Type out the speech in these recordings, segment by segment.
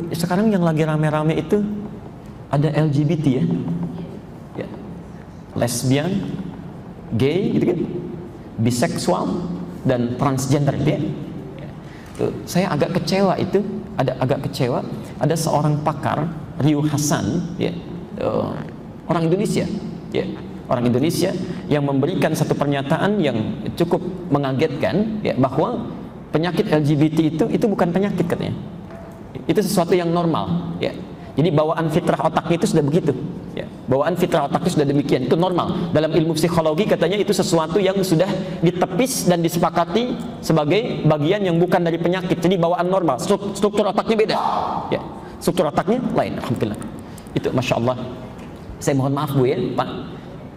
Sekarang yang lagi rame-rame itu ada LGBT ya, lesbian, gay, gitu kan, biseksual dan transgender ya. Saya agak kecewa itu, agak kecewa. Ada seorang pakar, Ryu Hasan, orang Indonesia, orang Indonesia yang memberikan satu pernyataan yang cukup mengagetkan, bahwa penyakit LGBT itu bukan penyakit katanya. Itu sesuatu yang normal, Jadi bawaan fitrah otaknya itu sudah begitu, Bawaan fitrah otaknya sudah demikian, itu normal. Dalam ilmu psikologi katanya itu sesuatu yang sudah ditepis dan disepakati sebagai bagian yang bukan dari penyakit. Jadi bawaan normal, struktur otaknya beda, Struktur otaknya lain. Alhamdulillah. Itu masya Allah. Saya mohon maaf Bu ya, Pak.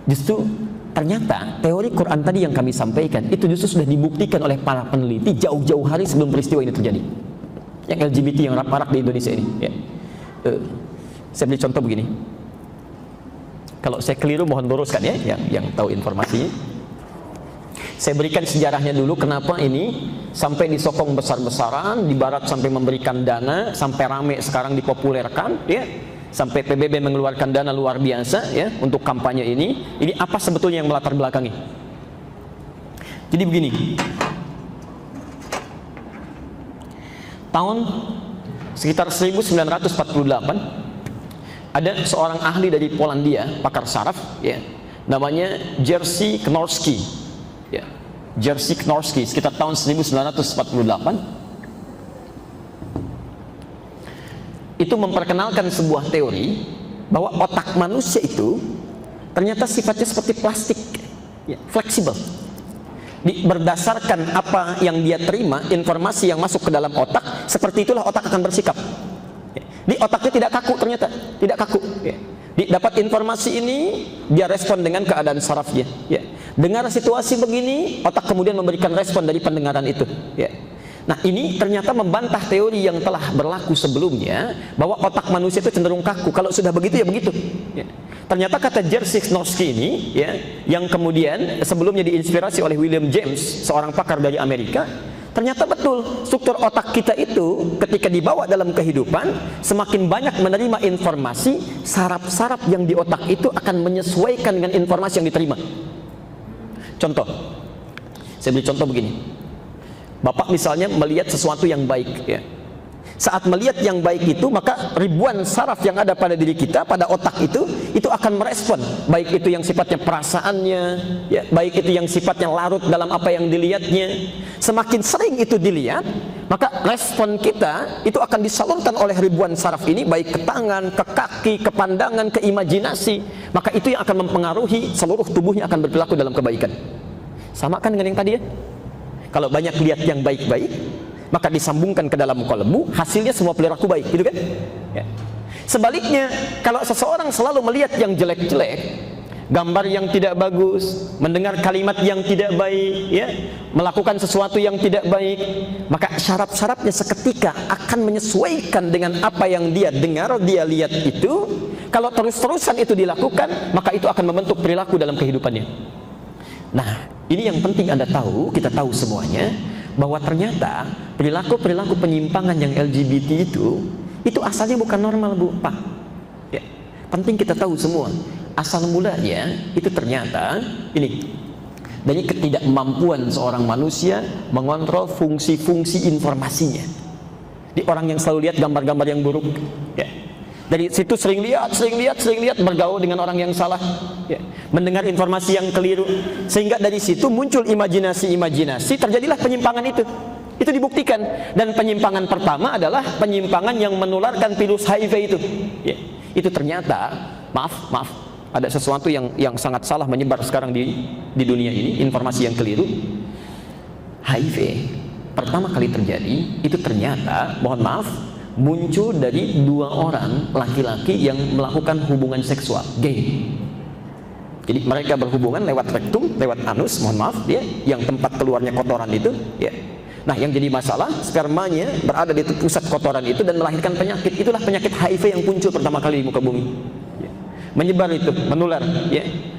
Justru ternyata teori Quran tadi yang kami sampaikan itu justru sudah dibuktikan oleh para peneliti jauh-jauh hari sebelum peristiwa ini terjadi. Yang LGBT yang marak di Indonesia ini, saya beri contoh begini. Kalau saya keliru mohon luruskan ya, yang tahu informasinya. Saya berikan sejarahnya dulu kenapa ini sampai disokong besar-besaran, di barat sampai memberikan dana, sampai rame sekarang dipopulerkan, sampai PBB mengeluarkan dana luar biasa untuk kampanye ini. Ini apa sebetulnya yang melatar belakangi? Jadi begini. Tahun sekitar 1948 ada seorang ahli dari Polandia, pakar saraf, namanya Jerzy Knorski, Jerzy Knorski, sekitar tahun 1948 itu memperkenalkan sebuah teori bahwa otak manusia itu ternyata sifatnya seperti plastik, fleksibel. Berdasarkan apa yang dia terima, informasi yang masuk ke dalam otak, seperti itulah otak akan bersikap. Di otaknya tidak kaku, ternyata tidak kaku. Dapat informasi ini, dia respon dengan keadaan sarafnya. Dengar situasi begini, otak kemudian memberikan respon dari pendengaran itu. Nah ini ternyata membantah teori yang telah berlaku sebelumnya bahwa otak manusia itu cenderung kaku. Kalau sudah begitu ya begitu. Ternyata kata Jerzy Knorski ini, yang kemudian sebelumnya diinspirasi oleh William James, seorang pakar dari Amerika, ternyata betul struktur otak kita itu ketika dibawa dalam kehidupan, semakin banyak menerima informasi, saraf-saraf yang di otak itu akan menyesuaikan dengan informasi yang diterima. Contoh, saya beri contoh begini. Bapak misalnya melihat sesuatu yang baik, Saat melihat yang baik itu, maka ribuan saraf yang ada pada diri kita, pada otak itu akan merespon. Baik itu yang sifatnya perasaannya, baik itu yang sifatnya larut dalam apa yang dilihatnya. Semakin sering itu dilihat, maka respon kita itu akan disalurkan oleh ribuan saraf ini, baik ke tangan, ke kaki, ke pandangan, ke imajinasi. Maka itu yang akan mempengaruhi seluruh tubuhnya akan berperilaku dalam kebaikan. Sama kan dengan yang tadi ya? Kalau banyak lihat yang baik-baik, maka disambungkan ke dalam kolbu, hasilnya semua perilaku baik, gitu kan? Sebaliknya, kalau seseorang selalu melihat yang jelek-jelek, gambar yang tidak bagus, mendengar kalimat yang tidak baik, melakukan sesuatu yang tidak baik, maka syarat-syaratnya seketika akan menyesuaikan dengan apa yang dia dengar, dia lihat itu. Kalau terus-terusan itu dilakukan, maka itu akan membentuk perilaku dalam kehidupannya. Nah, ini yang penting Anda tahu, kita tahu semuanya, bahwa ternyata perilaku-perilaku penyimpangan yang LGBT itu asalnya bukan normal Bu, Pak. Penting kita tahu semua. Asal mulanya itu ternyata ini dari ketidakmampuan seorang manusia mengontrol fungsi-fungsi informasinya. Di orang yang selalu lihat gambar-gambar yang buruk, dari situ sering lihat, bergaul dengan orang yang salah, mendengar informasi yang keliru, sehingga dari situ muncul imajinasi, terjadilah penyimpangan itu. Itu dibuktikan. Dan penyimpangan pertama adalah penyimpangan yang menularkan virus HIV itu. Itu ternyata, maaf, ada sesuatu yang sangat salah menyebar sekarang di dunia ini, informasi yang keliru. HIV pertama kali terjadi itu ternyata, mohon maaf, muncul dari dua orang laki-laki yang melakukan hubungan seksual, gay. Jadi mereka berhubungan lewat rektum, lewat anus, mohon maaf, yang tempat keluarnya kotoran itu, Nah, yang jadi masalah, spermanya berada di pusat kotoran itu dan melahirkan penyakit. Itulah penyakit HIV yang muncul pertama kali di muka bumi. Menyebar itu, menular,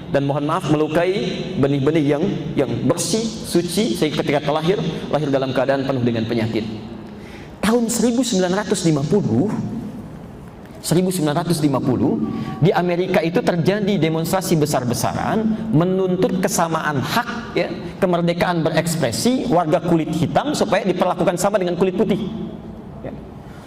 dan mohon maaf melukai benih-benih yang bersih, suci, sehingga ketika lahir dalam keadaan penuh dengan penyakit. Tahun 1950 di Amerika itu terjadi demonstrasi besar-besaran menuntut kesamaan hak, ya, kemerdekaan berekspresi warga kulit hitam supaya diperlakukan sama dengan kulit putih. Ya.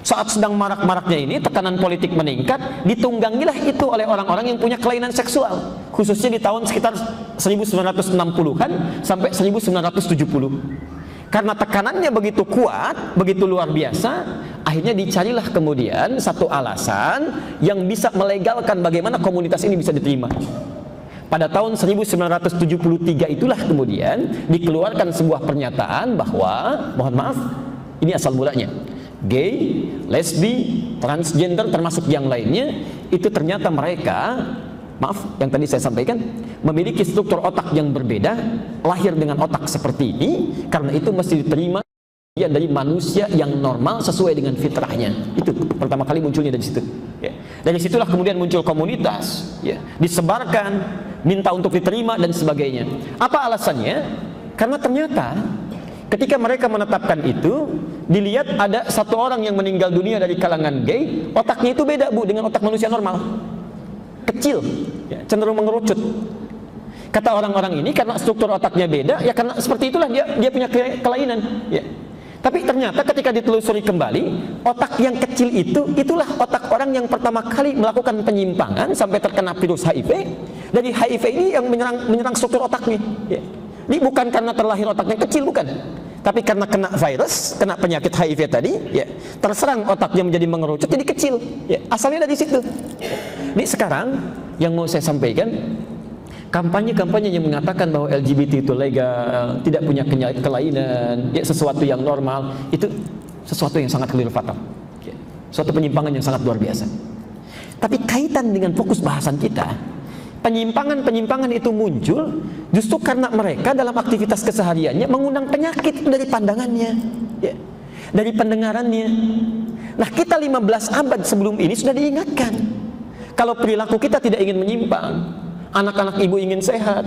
Saat sedang marak-maraknya ini, tekanan politik meningkat, ditunggangilah itu oleh orang-orang yang punya kelainan seksual, khususnya di tahun sekitar 1960-an sampai 1970. Karena tekanannya begitu kuat, begitu luar biasa, akhirnya dicarilah kemudian satu alasan yang bisa melegalkan bagaimana komunitas ini bisa diterima. Pada tahun 1973 itulah kemudian dikeluarkan sebuah pernyataan bahwa, mohon maaf, ini asal mulanya, gay, lesbi, transgender termasuk yang lainnya, itu ternyata mereka, maaf, yang tadi saya sampaikan, memiliki struktur otak yang berbeda, lahir dengan otak seperti ini, karena itu mesti diterima dari manusia yang normal sesuai dengan fitrahnya. Itu pertama kali munculnya dari situ. Ya. Dari situlah kemudian muncul komunitas, ya, disebarkan, minta untuk diterima dan sebagainya. Apa alasannya? Karena ternyata ketika mereka menetapkan itu, dilihat ada satu orang yang meninggal dunia dari kalangan gay, otaknya itu beda, Bu, dengan otak manusia normal. Kecil, ya, cenderung mengerucut. Kata orang-orang ini karena struktur otaknya beda, ya karena seperti itulah dia punya kelainan. Ya. Tapi ternyata ketika ditelusuri kembali, otak yang kecil itulah otak orang yang pertama kali melakukan penyimpangan sampai terkena virus HIV. Dari HIV ini yang menyerang struktur otaknya. Ya. Ini bukan karena terlahir otaknya kecil, bukan. Tapi karena kena virus, kena penyakit HIV tadi, ya, terserang otaknya menjadi mengerucut, jadi kecil. Ya, asalnya dari situ. Ini sekarang yang mau saya sampaikan, kampanye-kampanye yang mengatakan bahwa LGBT itu legal, tidak punya kelainan, ya, sesuatu yang normal, itu sesuatu yang sangat keliru fatal. Ya, suatu penyimpangan yang sangat luar biasa. Tapi kaitan dengan fokus bahasan kita, penyimpangan-penyimpangan itu muncul justru karena mereka dalam aktivitas kesehariannya mengundang penyakit dari pandangannya, ya, dari pendengarannya. Nah, kita 15 abad sebelum ini sudah diingatkan, kalau perilaku kita tidak ingin menyimpang, anak-anak ibu ingin sehat,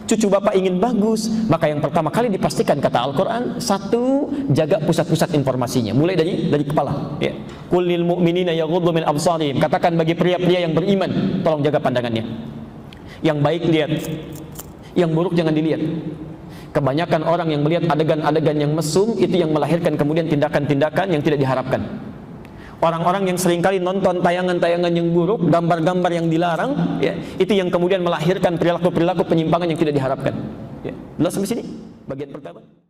cucu bapak ingin bagus, maka yang pertama kali dipastikan kata Al-Quran, satu, jaga pusat-pusat informasinya, mulai dari kepala. Ya. Qul lil mu'minina yaghuddu min absarihim, katakan bagi pria-pria yang beriman, tolong jaga pandangannya. Yang baik lihat, yang buruk jangan dilihat. Kebanyakan orang yang melihat adegan-adegan yang mesum itu yang melahirkan kemudian tindakan-tindakan yang tidak diharapkan. Orang-orang yang seringkali nonton tayangan-tayangan yang buruk, gambar-gambar yang dilarang, ya, itu yang kemudian melahirkan perilaku-perilaku penyimpangan yang tidak diharapkan. Ya. Jelas sampai sini bagian pertama.